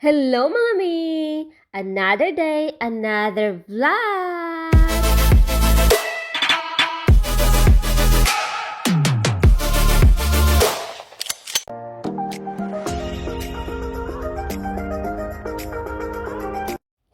Hello mga mi! Another day, another vlog!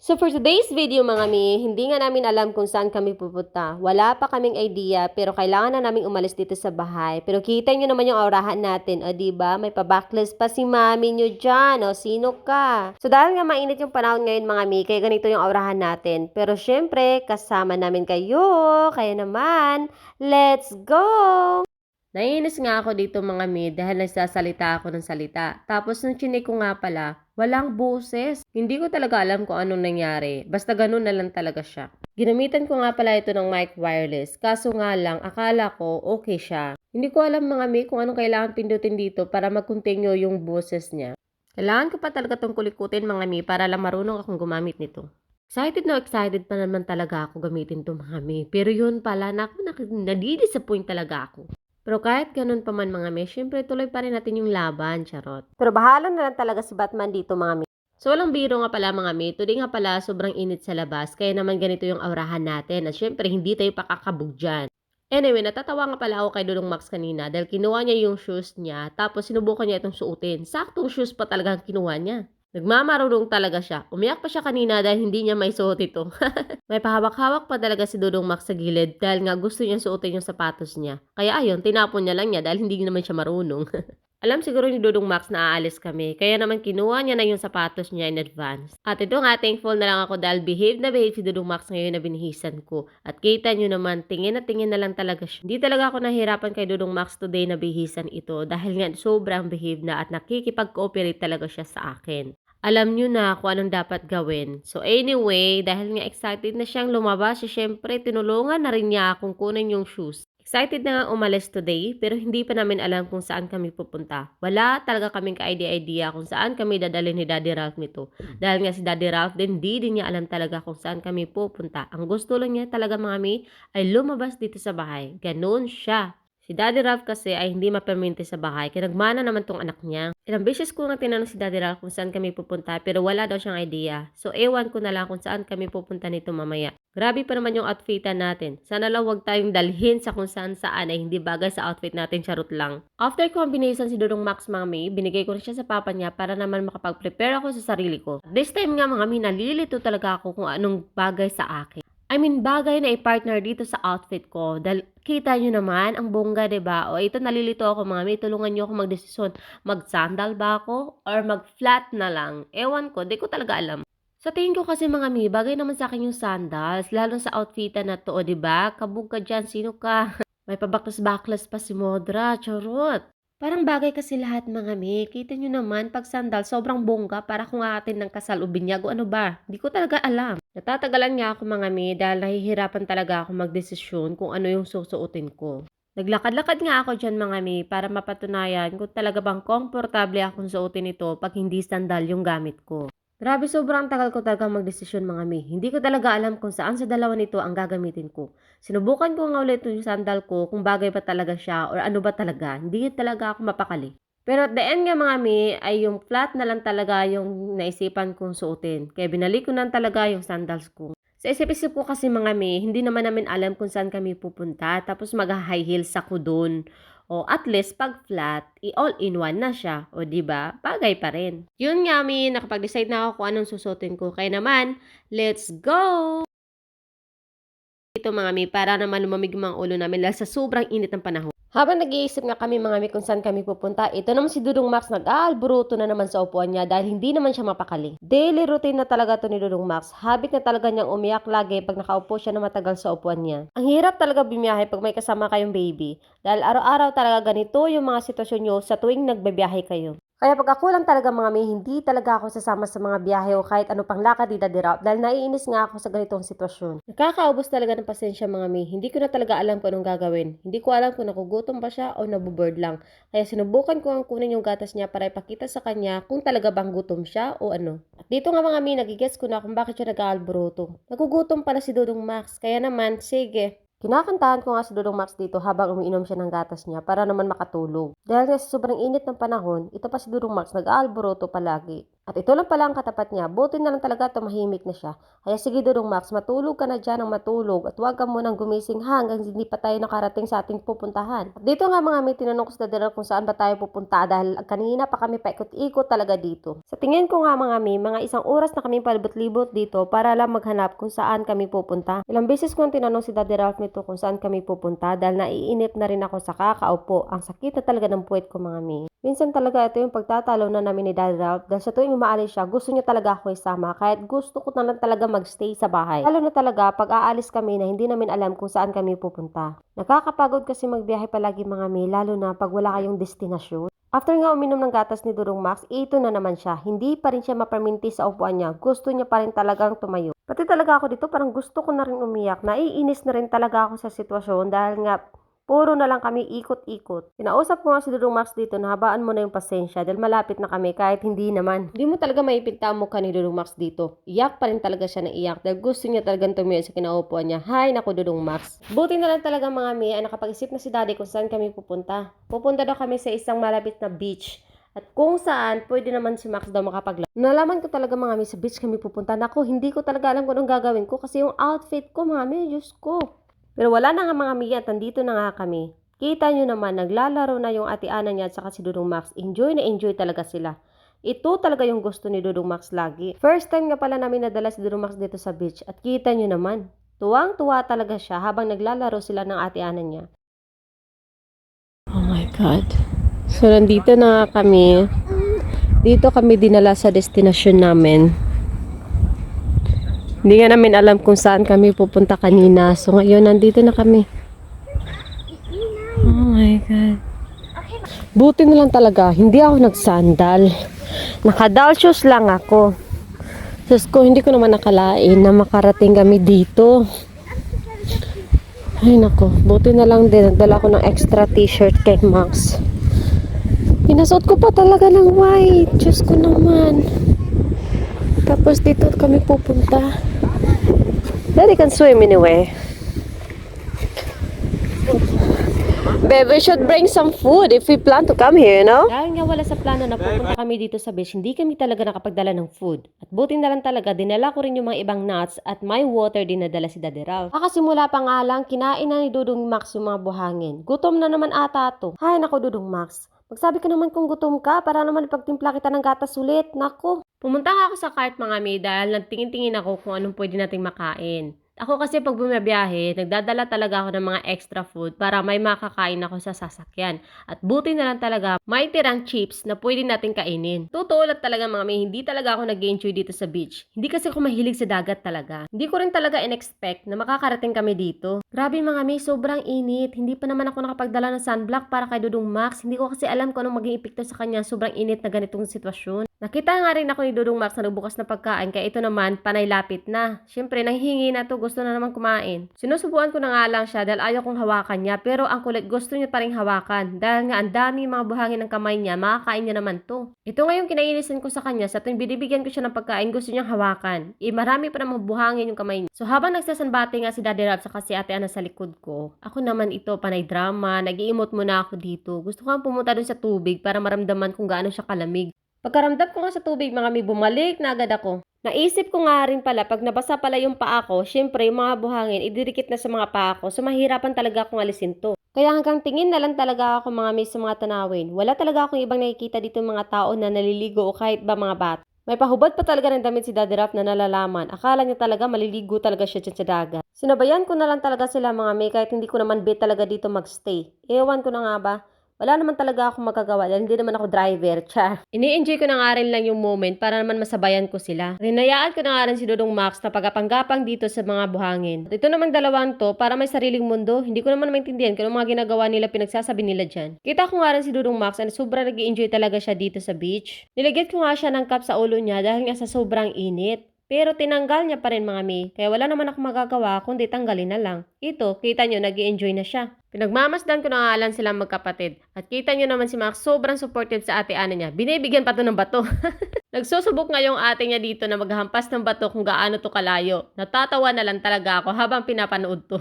So for today's video mga mi, hindi nga namin alam kung saan kami pupunta. Wala pa kaming idea pero kailangan na namin umalis dito sa bahay. Pero kita nyo naman yung aurahan natin, o diba? May pa-backless pa si mami nyo dyan, o sino ka? So dahil nga mainit yung panahon ngayon mga mi, kaya ganito yung aurahan natin. Pero syempre, kasama namin kayo. Kaya naman, let's go! Naiinis nga ako dito mga mi dahil nagsasalita ako ng salita. Tapos nung chinik ko nga pala, walang boses. Hindi ko talaga alam kung anong nangyari. Basta ganun na lang talaga siya. Ginamitan ko nga pala ito ng mic wireless. Kaso nga lang, akala ko okay siya. Hindi ko alam mga mi kung anong kailangan pindutin dito para mag-continue yung boses niya. Kailangan ko pa talaga itong kulikutin mga mi para lang marunong akong gumamit nito. Excited na excited pa naman talaga ako gamitin ito mga mi. Pero yun pala, nadidisappoint talaga ako. Pero kahit ganun pa man mga me, syempre tuloy pa rin natin yung laban, charot. Pero bahala na lang talaga si Batman dito mga me. So walang biro nga pala mga me, today nga pala sobrang init sa labas, kaya naman ganito yung aurahan natin at syempre hindi tayo pakakabog dyan. Anyway, natatawa nga pala ako kay Dudong Max kanina dahil kinuha niya yung shoes niya tapos sinubukan niya itong suotin. Saktong shoes pa talaga ang kinuha niya. Nagmamarunong talaga siya. Umiyak pa siya kanina dahil hindi niya may suot ito. May pahawak-hawak pa talaga si Dudong Max sa gilid dahil nga gusto niya suotin yung sapatos niya. Kaya ayun, tinapon niya lang niya dahil hindi naman siya marunong. Alam siguro ni Dudong Max na aalis kami, kaya naman kinuha niya na yung sapatos niya in advance. At ito nga, thankful na lang ako dahil behave na behave si Dudong Max ngayon na binihisan ko. At kita niyo naman, tingin na lang talaga siya. Hindi talaga ako nahirapan kay Dudong Max today na bihisan ito dahil nga sobrang behave na at nakikipag-cooperate talaga siya sa akin. Alam nyo na kung anong dapat gawin. So anyway, dahil nga excited na siyang lumabas, syempre tinulungan na rin niya akong kunin yung shoes. Excited na nga umalis today, pero hindi pa namin alam kung saan kami pupunta. Wala talaga kaming ka-idea kung saan kami dadalhin ni Daddy Ralph nito. Dahil nga si Daddy Ralph di din niya alam talaga kung saan kami pupunta. Ang gusto lang niya talaga mga mi ay lumabas dito sa bahay. Ganon siya. Si Daddy Ralph kasi ay hindi mapermente sa bahay, kaya nagmana naman tong anak niya. Ilang beses ko nga tinanong si Daddy Ralph kung saan kami pupunta, pero wala daw siyang idea. So, ewan ko na lang kung saan kami pupunta nito mamaya. Grabe pa naman yung outfitan natin. Sana lang wag tayong dalhin sa kung saan ay hindi bagay sa outfit natin, charot lang. After combination si Dudong Max Mami, binigay ko na siya sa papa niya para naman makapag-prepare ako sa sarili ko. This time nga mga mi, nalilito talaga ako kung anong bagay sa akin. Bagay na i-partner dito sa outfit ko. Dahil kita nyo naman, ang bongga, diba? O ito, nalilito ako mga may, tulungan nyo ako magdesisyon. Mag-sandal ba ako? Or mag-flat na lang? Ewan ko, di ko talaga alam. Sa tingin ko kasi mga mi, bagay naman sa akin yung sandals. Lalo sa outfitan na to, o diba? Kabog ka dyan, sino ka? May pabaklas-baklas pa si Modra, charot. Parang bagay kasi lahat mga mi. Kita nyo naman, pag sandal, sobrang bongga para kung atin ng kasal o binyag o ano ba. Hindi ko talaga alam. Natatagalan nga ako mga mi dahil nahihirapan talaga ako magdesisyon kung ano yung susuotin ko. Naglakad-lakad nga ako dyan mga mi para mapatunayan kung talaga bang komportable akong suotin ito pag hindi sandal yung gamit ko. Grabe, sobrang tagal ko talaga magdesisyon mga mi. Hindi ko talaga alam kung saan sa dalawa nito ang gagamitin ko. Sinubukan ko nga ulit yung sandal ko kung bagay ba talaga siya or ano ba talaga. Hindi talaga ako mapakali. Pero at the end nga mga mi, ay yung flat na lang talaga yung naisipan kong suotin. Kaya binalik ko na talaga yung sandals ko. Sa isip-isip ko kasi mga mi, hindi naman namin alam kung saan kami pupunta. Tapos mag-high heels ako dun. O at least pag flat, all-in-one na siya. O diba? Bagay pa rin. Yun nga mi, nakapag-decide na ako kung anong susuotin ko. Kaya naman, let's go! Ito mga mi, para naman lumamig mga ulo namin dahil sa sobrang init ng panahon. Habang nag-iisip nga kami mga mi kung saan kami pupunta, ito naman si Dudong Max nag-aalburuto na naman sa upuan niya dahil hindi naman siya mapakali. Daily routine na talaga to ni Dudong Max. Habit na talaga niyang umiyak lagi pag nakaupo siya na matagal sa upuan niya. Ang hirap talaga bumiyahe pag may kasama kayong baby. Dahil araw-araw talaga ganito yung mga sitwasyon niyo sa tuwing nagbabiyahe kayo. Kaya pag ako lang talaga mga may, hindi talaga ako sasama sa mga biyahe o kahit ano pang lakad ni Daddy Ralph dahil naiinis nga ako sa ganitong sitwasyon. Nakakaubos talaga ng pasensya mga may, hindi ko na talaga alam kung anong gagawin. Hindi ko alam kung nakugutom ba siya o nabuboard lang. Kaya sinubukan ko ang kunin yung gatas niya para ipakita sa kanya kung talaga bang gutom siya o ano. At dito nga mga may, nagigets ko na kung bakit siya nag-aalboroto. Nagugutom pala si Dudong Max, kaya naman, sige. Kinakantahan ko nga si Dudong Max dito habang umiinom siya ng gatas niya para naman makatulog. Dahil nga sa sobrang init ng panahon, ito pa si Dudong Max nag-aalboroto palagi. At ito lang pala ang katapat niya, buti na lang talaga tumahimik na siya. Kaya sige Dudong Max, matulog ka na dyan ng matulog at huwag ka munang gumising hanggang hindi pa tayo nakarating sa ating pupuntahan. At dito nga mga may tinanong ko sa Daddy Ralph kung saan ba tayo pupunta dahil kanina pa kami paikot-ikot talaga dito. Sa tingin ko nga mga isang oras na kami palibot-libot dito para lang maghanap kung saan kami pupunta. Ilang beses kong tinanong si Daddy Ralph nito kung saan kami pupunta dahil naiinip na rin ako sa kakaupo. Ang sakit na talaga ng puwet ko mga mi. Minsan talaga ito yung pagtatalo na namin ni Daddy Ralph dahil sa tuwing umaalis siya, gusto niya talaga ako isama kahit gusto ko na lang talaga magstay sa bahay. Lalo na talaga pag aalis kami na hindi namin alam kung saan kami pupunta. Nakakapagod kasi magbiyahe palagi mga mi, lalo na pag wala kayong destinasyon. After nga uminom ng gatas ni Dudong Max, ito na naman siya. Hindi pa rin siya mapaminti sa upuan niya. Gusto niya pa rin talagang tumayo. Pati talaga ako dito, parang gusto ko na rin umiyak. Naiinis na rin talaga ako sa sitwasyon dahil nga puro na lang kami ikot-ikot. Kinausap ko nga si Dudong Max dito na habaan mo na yung pasensya dahil malapit na kami kahit hindi naman. Hindi mo talaga maipinta ang mukha ni Dudong Max dito. Iyak pa rin talaga siya na iyak dahil gusto niya talagang tumayo sa kinaupuan niya. Hay naku Dudong Max. Buti na lang talaga mga mi ay nakapag-isip na si Daddy kung saan kami pupunta. Pupunta daw kami sa isang malapit na beach. At kung saan, pwede naman si Max daw makapaglaro. Nalaman ko talaga mga mi sa beach kami pupunta. Naku, hindi ko talaga alam kung anong gagawin ko kasi yung outfit ko mga mi, Diyos ko. Pero wala na nga mga mi at nandito na nga kami. Kita nyo naman, naglalaro na yung ate Ana niya at saka si Dudong Max. Enjoy na enjoy talaga sila. Ito talaga yung gusto ni Dudong Max lagi. First time nga pala namin nadala si Dudong Max dito sa beach. At kita nyo naman, tuwang-tuwa talaga siya habang naglalaro sila ng ate Ana niya. Oh my God. So, nandito na nga kami. Dito kami dinala sa destination namin. Hindi nga namin alam kung saan kami pupunta kanina. So, ngayon, nandito na kami. Oh my God. Buti na lang talaga, hindi ako nagsandal. Naka-doll shoes lang ako. Diyos ko, hindi ko naman nakalain na makarating kami dito. Ay nako, buti na lang din. Nagdala ko ng extra t-shirt kay Max. Pinasuot ko pa talaga ng white. Diyos ko naman. Tapos dito kami pupunta. Daddy can swim anyway. Babe, we should bring some food if we plan to come here, no? Dahil nga wala sa plano na pupunta kami dito sa beach, hindi kami talaga nakapagdala ng food. At buti na lang talaga, dinala ko rin yung mga ibang nuts at may water din nadala si Daddy Ralph. Kakasimula pa nga lang, kinain na ni Dudong Max yung mga buhangin. Gutom na naman ata to. Hay nako Dudong Max. Magsabi ka naman kung gutom ka para naman ipagtimpla kita ng gatas ulit. Nako. Pumunta nga ako sa cart mga mi dahil nagtingin-tingin ako kung anong pwede nating makain. Ako kasi pag bumabiyahe, nagdadala talaga ako ng mga extra food para may makakain ako sa sasakyan. At buti na lang talaga, may tirang chips na pwede natin kainin. Totoo lang talaga mga may, hindi talaga ako nag-enjoy dito sa beach. Hindi kasi ako mahilig sa dagat talaga. Hindi ko rin talaga in-expect na makakarating kami dito. Grabe mga may, sobrang init. Hindi pa naman ako nakapagdala ng sunblock para kay Dudong Max. Hindi ko kasi alam kung anong maging epekto sa kanya. Sobrang init na ganitong sitwasyon. Nakita nga rin ako ni Dudong Max na nagbukas na pagkain, kaya ito naman, panay lapit na. Siyempre, nanghihingi na to, gusto na naman kumain. Sinusubuan ko na nga lang siya dahil ayaw kong hawakan niya, pero ang kulit gusto niya pa rin hawakan. Dahil nga ang dami mga buhangin ng kamay niya, makakain niya naman to. Ito nga yung kinainisan ko sa kanya, sa tuwing binibigyan ko siya ng pagkain, gusto niyang hawakan. Marami pa namang buhangin yung kamay niya. So habang nagsasanbate nga si Daddy Ralph sa si Ate Ana sa likod ko, ako naman ito, panay drama, nag-iimot muna ako dito. Gusto ko pumunta dun sa tubig para maramdaman kung gaano siya kalamig. Pagkaramdam ko nga sa tubig, mga mi, bumalik na agad ako. Naisip ko nga rin pala, pag nabasa pala yung paa ko, syempre yung mga buhangin, ididikit na sa mga paa ko, so mahirapan talaga akong alisin to. Kaya hanggang tingin na lang talaga ako mga mi sa mga tanawin. Wala talaga akong ibang nakikita dito mga tao na naliligo o kahit ba mga bata. May pahubad pa talaga ng damit si Daddy Ralph na nalalaman. Akala niya talaga maliligo talaga siya dyan sa dagat. Sinabayan ko na lang talaga sila mga mi kahit hindi ko naman bet talaga dito magstay. Ewan ko na nga ba. Wala naman talaga akong magagawa dahil hindi naman ako driver, char. Ini-enjoy ko na nga rin lang yung moment para naman masabayan ko sila. Rinayaan ko na nga rin si Dudong Max na pagkapanggapang dito sa mga buhangin. At ito namang dalawang to, para may sariling mundo, hindi ko naman maintindihan kung mga ginagawa nila, pinagsasabi nila dyan. Kita ko nga rin si Dudong Max na sobrang nag-i-enjoy talaga siya dito sa beach. Nilagyan ko nga siya ng cup sa ulo niya dahil nga sa sobrang init. Pero tinanggal niya pa rin mga mi, kaya wala naman ako magagawa kundi tanggalin na lang. Ito, kita nyo, nag-i-enjoy na siya. Pinagmamasdan ko na nga lang silang magkapatid. At kita nyo naman si Max, sobrang supportive sa ate Ana niya. Binibigyan pa to ng bato. Nagsusubok nga yung ate niya dito na maghampas ng bato kung gaano to kalayo. Natatawa na lang talaga ako habang pinapanood to.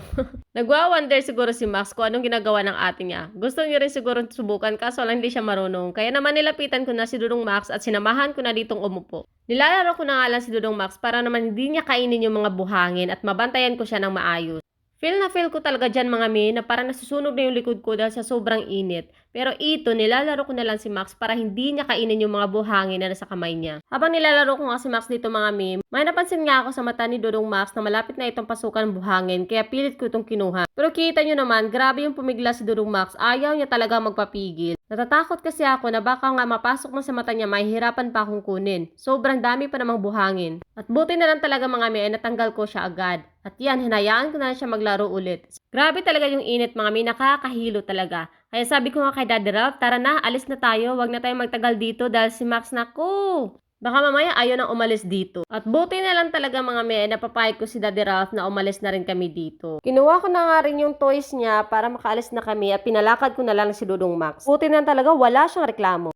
Nagwa-wonder siguro si Max kung anong ginagawa ng ate niya. Gusto niya rin siguro subukan kaso lang hindi siya marunong. Kaya naman nilapitan ko na si Dudong Max at sinamahan ko na ditong umupo. Nilalaro ko na nga lang si Dudong Max para naman hindi niya kainin yung mga buhangin at mabantayan ko siya ng maayos. Feel na feel ko talaga dyan mga mi na parang nasusunog na yung likod ko dahil sa sobrang init. Pero ito, nilalaro ko na lang si Max para hindi niya kainin yung mga buhangin na nasa kamay niya. Habang nilalaro ko nga si Max dito mga mi, may napansin nga ako sa mata ni Dudong Max na malapit na itong pasukan ng buhangin kaya pilit ko itong kinuha. Pero kita nyo naman, grabe yung pumigla si Dudong Max, ayaw niya talaga magpapigil. Natatakot kasi ako na baka nga mapasok na sa mata niya, mahihirapan pa akong kunin. Sobrang dami pa namang buhangin. At buti na lang talaga mga mi ay natanggal ko siya agad. At yan, hinayaan ko na siya maglaro ulit. Grabe talaga yung init mga mi, nakakahilo talaga. Kaya sabi ko nga kay Daddy Ralph, tara na, alis na tayo, wag na tayo magtagal dito dahil si Max naku. Baka mamaya ayaw nang umalis dito. At buti na lang talaga mga mi, napapayag ko si Daddy Ralph na umalis na rin kami dito. Kinuha ko na nga rin yung toys niya para makaalis na kami at pinalakad ko na lang si Dudong Max. Buti na talaga wala siyang reklamo.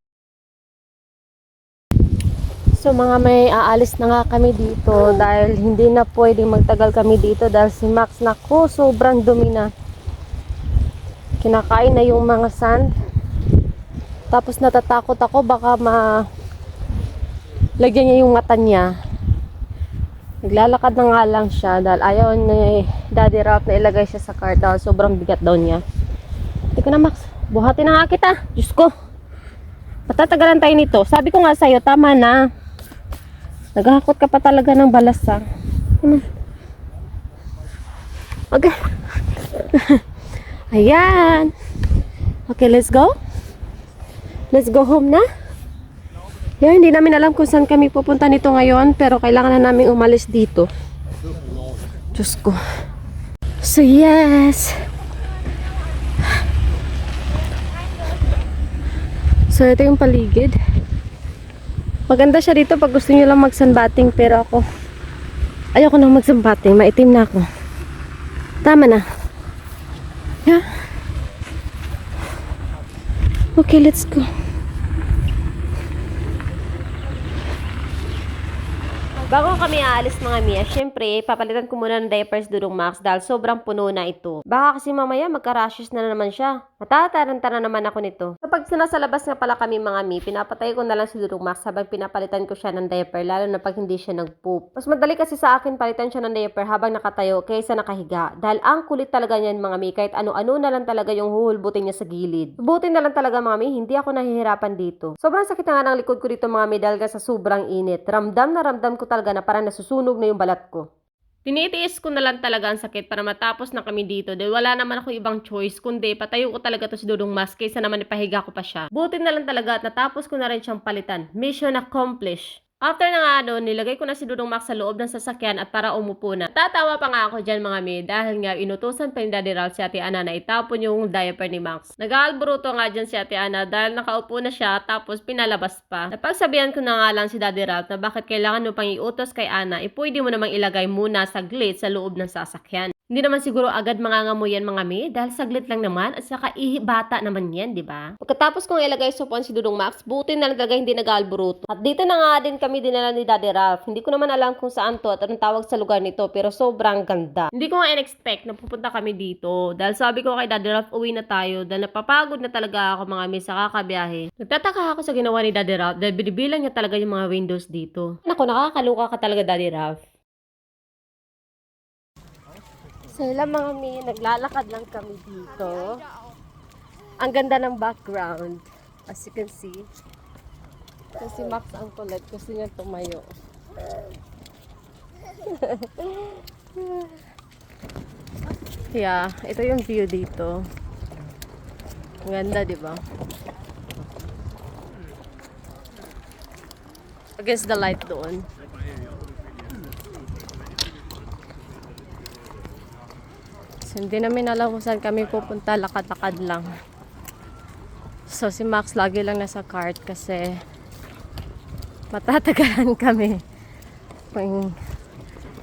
So mga may aalis na nga kami dito dahil hindi na pwedeng magtagal kami dito dahil si Max naku sobrang dumi na. Kinakain na yung mga sand. Tapos natatakot ako baka lagyan niya yung mata niya. Naglalakad na nga lang siya dahil ayaw ni Daddy Ralph na ilagay siya sa cart dahil sobrang bigat daw niya. Teka na Max, buhatin na nga kita. Diyos ko. Patatagalan tayo nito. Sabi ko nga sa'yo, tama na. Naghahakot ka pa talaga ng balasa. Okay. Ayan. Okay, let's go. Let's go home na. Yan, hindi namin alam kung saan kami pupunta nito ngayon. Pero kailangan na namin umalis dito. Diyos ko. So, yes. So, ito yung paligid. Maganda siya dito pag gusto niyo lang mag-sunbathing, pero ako ayoko nang mag-sunbathing, maitim na ako. Tama na. Yeah. Okay, let's go. Bago kami aalis mga Mia, syempre, papalitan ko muna ng diapers Dudong Max dahil sobrang puno na ito. Baka kasi mamaya magka-rashes na naman siya. Matataranta na naman ako nito. Kapag nasa labas nga pala kami mga Mi, pinapatay ko na lang si Dudong Max habang pinapalitan ko siya ng diaper, lalo na pag hindi siya nag-poop. Mas madali kasi sa akin palitan siya ng diaper habang nakatayo kaysa nakahiga. Dahil ang kulit talaga niyan mga Mi, kahit ano-ano na lang talaga yung huhulbutin niya sa gilid. Subutin na lang talaga mga Mi, hindi ako nahihirapan dito. Sobrang sakit na nga ng likod ko dito mga Mi dahil sa sobrang init. Ramdam ko talaga na parang nasusunog na yung balat ko. Tinitiis ko na lang talaga ang sakit para matapos na kami dito dahil wala naman ako ibang choice kundi patayo ko talaga to si Dudong Max kaysa naman ipahiga ko pa siya. Buti na lang talaga at natapos ko na rin siyang palitan. Mission accomplished. After na nga doon, nilagay ko na si Dudong Max sa loob ng sasakyan at para umupo na. Tatawa pa nga ako dyan mga Mi dahil nga inutusan pa ni Daddy Ralph si Ate Ana na itapon yung diaper ni Max. Nag-aalburuto nga dyan si Ate Ana dahil nakaupo na siya tapos pinalabas pa. Napagsabihan ko na nga lang si Daddy Ralph na bakit kailangan mo pang iutos kay Ana, pwede mo namang ilagay muna saglit sa loob ng sasakyan. Hindi naman siguro agad mangangamoy yan mga Mi dahil saglit lang naman at saka bata naman yan, di ba? Pagkatapos kong ilagay sa upuan si Dudong Max, buti na lang talaga hindi nag-aalburuto. At dito na nga din kami dinala ni Daddy Ralph. Hindi ko naman alam kung saan to at anong tawag sa lugar nito pero sobrang ganda. Hindi ko nga in-expect na pupunta kami dito dahil sabi ko kay Daddy Ralph uwi na tayo dahil napapagod na talaga ako mga Mi sa kakabiyahe. Nagtataka ako sa ginawa ni Daddy Ralph dahil binibilang niya talaga yung mga windows dito. Naku, nakakaluka ka talaga Daddy Ralph. So ilang mga Mi, naglalakad lang kami dito. Ang ganda ng background. As you can see. Kasi Max ang kulit. Gusto niya tumayo. Yeah, ito yung view dito. Ang ganda, di ba? Against the light doon. So, hindi namin alam kung saan kami pupunta, lakad-lakad lang. So si Max lagi lang nasa cart kasi matatagalan kami.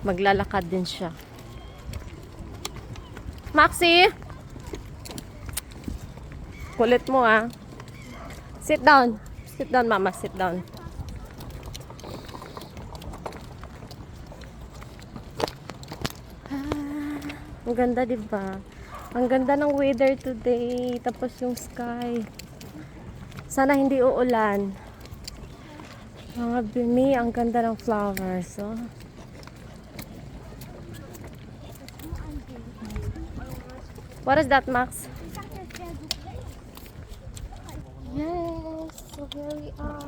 Maglalakad din siya. Maxie! Kulit mo ah. Sit down. Sit down, mama. Sit down. Ang ganda, diba? Ang ganda ng weather today. Tapos yung sky. Sana hindi uulan. Mga bimi, ang ganda ng flowers. Oh. What is that, Max? Yes, so here we are.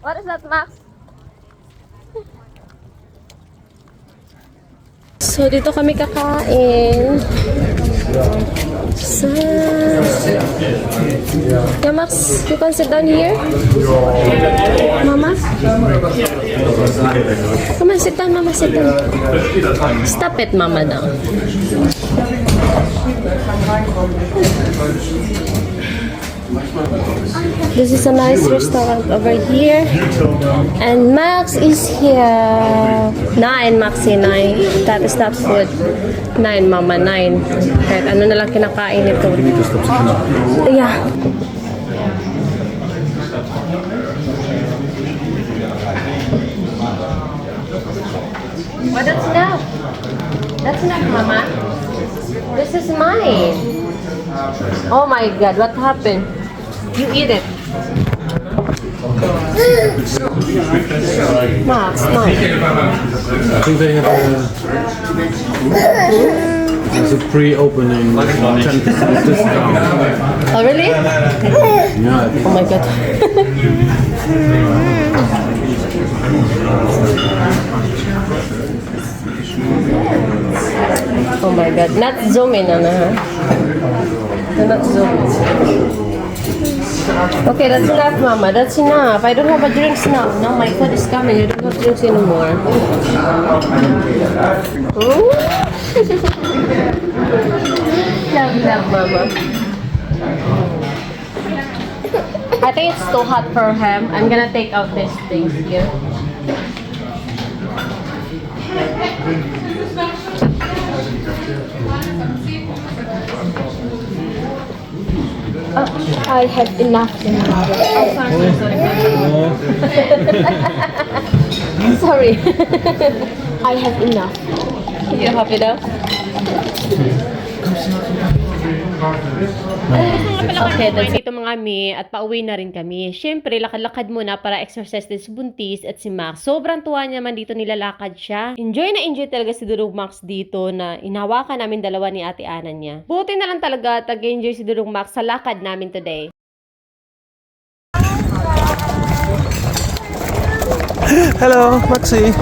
What is that, Max? So, dito kami kakain. So, yeah, Max, you can sit down here. Mama? Come on, sit down, Mama, sit down. Stop it, Mama, now. This is a nice restaurant over here. And Max is here. 9, Maxi, 9. That is that food. 9, Mama, 9. Kahit ano na lang kinakain ito. Yeah. Well, that's enough. That's enough, Mama. This is mine. Oh my God, what happened? You eat it. Max, Max. I think they have there's a pre-opening 10% discount. Oh, really? Yeah, I think Oh my God. Oh my God. Not zoom in, Anna. Huh? Do not zoom in. Okay, that's enough, Mama. That's enough. I don't have a drinks now. Now my food is coming. I don't have drinks anymore. Ooh. Love, Mama. I think it's too hot for him. I'm gonna take out these things here. Oh, I have enough. Sorry. I have enough. You happy now? Okay, that's dito mga mi at pauwi na rin kami. Siyempre, lakad-lakad muna para exercise din si Buntis at si Max. Sobrang tuwa niya man dito nilalakad siya. Enjoy na enjoy talaga si Dudong Max dito na inahawakan namin dalawa ni Ate Ana niya. Buti na lang talaga tag-enjoy si Dudong Max sa lakad namin today. Hello, Maxi.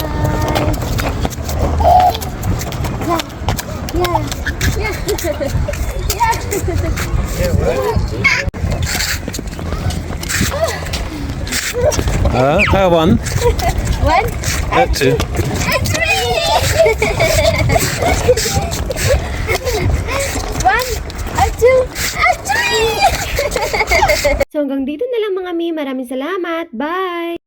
One. One, Two. and three. One, a two, a three. So hanggang dito na lang mga mi. Maraming salamat. Bye!